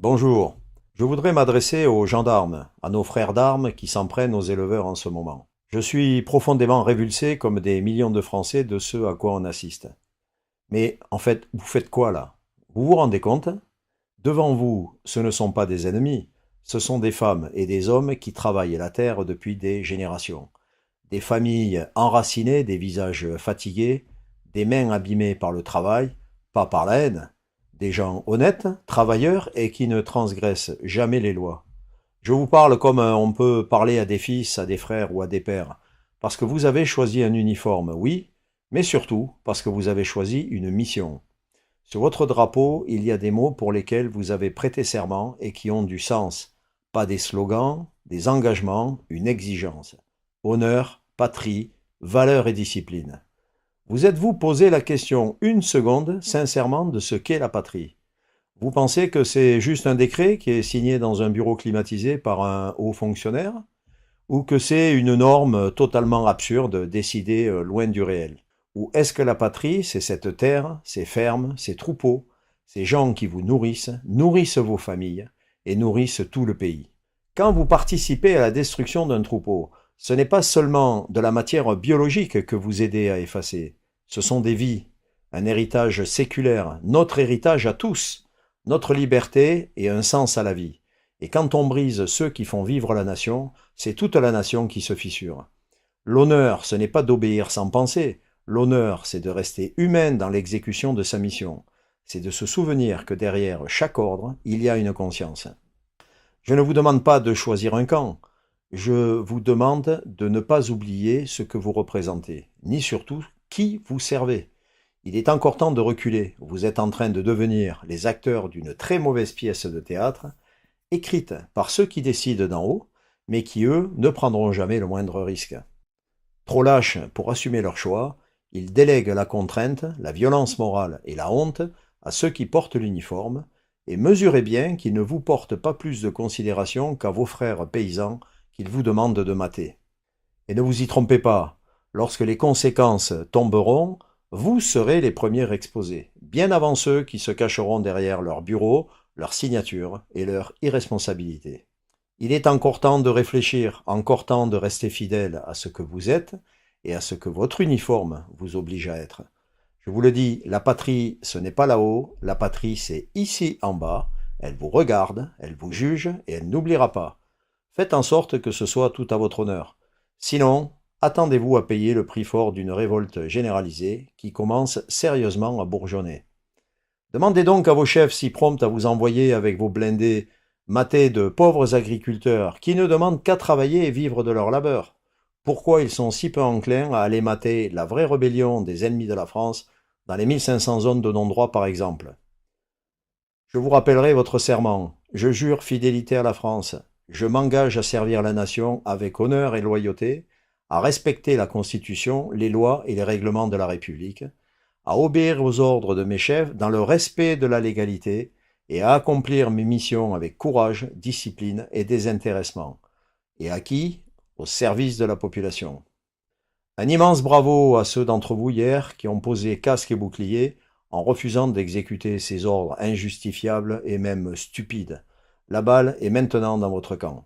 Bonjour, je voudrais m'adresser aux gendarmes, à nos frères d'armes qui s'en prennent aux éleveurs en ce moment. Je suis profondément révulsé, comme des millions de Français, de ce à quoi on assiste. Mais en fait, vous faites quoi là? Vous vous rendez compte? Devant vous, ce ne sont pas des ennemis, ce sont des femmes et des hommes qui travaillent la terre depuis des générations. Des familles enracinées, des visages fatigués, des mains abîmées par le travail, pas par la haine. Des gens honnêtes, travailleurs et qui ne transgressent jamais les lois. Je vous parle comme on peut parler à des fils, à des frères ou à des pères. Parce que vous avez choisi un uniforme, oui, mais surtout parce que vous avez choisi une mission. Sur votre drapeau, il y a des mots pour lesquels vous avez prêté serment et qui ont du sens. Pas des slogans, des engagements, une exigence. Honneur, patrie, valeur et discipline. Vous êtes-vous posé la question une seconde, sincèrement, de ce qu'est la patrie? Vous pensez que c'est juste un décret qui est signé dans un bureau climatisé par un haut fonctionnaire? Ou que c'est une norme totalement absurde décidée loin du réel? Ou est-ce que la patrie, c'est cette terre, ces fermes, ces troupeaux, ces gens qui vous nourrissent, nourrissent vos familles et nourrissent tout le pays? Quand vous participez à la destruction d'un troupeau, ce n'est pas seulement de la matière biologique que vous aidez à effacer, ce sont des vies, un héritage séculaire, notre héritage à tous, notre liberté et un sens à la vie. Et quand on brise ceux qui font vivre la nation, c'est toute la nation qui se fissure. L'honneur, ce n'est pas d'obéir sans penser. L'honneur, c'est de rester humain dans l'exécution de sa mission. C'est de se souvenir que derrière chaque ordre, il y a une conscience. Je ne vous demande pas de choisir un camp. Je vous demande de ne pas oublier ce que vous représentez, ni surtout qui vous servez. Il est encore temps de reculer. Vous êtes en train de devenir les acteurs d'une très mauvaise pièce de théâtre, écrite par ceux qui décident d'en haut, mais qui, eux, ne prendront jamais le moindre risque. Trop lâches pour assumer leur choix, ils délèguent la contrainte, la violence morale et la honte à ceux qui portent l'uniforme, et mesurez bien qu'ils ne vous portent pas plus de considération qu'à vos frères paysans qu'ils vous demandent de mater. Et ne vous y trompez pas, lorsque les conséquences tomberont, vous serez les premiers exposés, bien avant ceux qui se cacheront derrière leur bureau, leur signature et leur irresponsabilité. Il est encore temps de réfléchir, encore temps de rester fidèle à ce que vous êtes et à ce que votre uniforme vous oblige à être. Je vous le dis, la patrie, ce n'est pas là-haut, la patrie, c'est ici en bas. Elle vous regarde, elle vous juge et elle n'oubliera pas. Faites en sorte que ce soit tout à votre honneur. Sinon, attendez-vous à payer le prix fort d'une révolte généralisée qui commence sérieusement à bourgeonner. Demandez donc à vos chefs si prompts à vous envoyer avec vos blindés mater de pauvres agriculteurs qui ne demandent qu'à travailler et vivre de leur labeur. Pourquoi ils sont si peu enclins à aller mater la vraie rébellion des ennemis de la France dans les 1500 zones de non-droit par exemple? Je vous rappellerai votre serment. Je jure fidélité à la France. Je m'engage à servir la nation avec honneur et loyauté, à respecter la Constitution, les lois et les règlements de la République, à obéir aux ordres de mes chefs dans le respect de la légalité et à accomplir mes missions avec courage, discipline et désintéressement. Et à qui? Au service de la population. Un immense bravo à ceux d'entre vous hier qui ont posé casque et bouclier en refusant d'exécuter ces ordres injustifiables et même stupides. La balle est maintenant dans votre camp.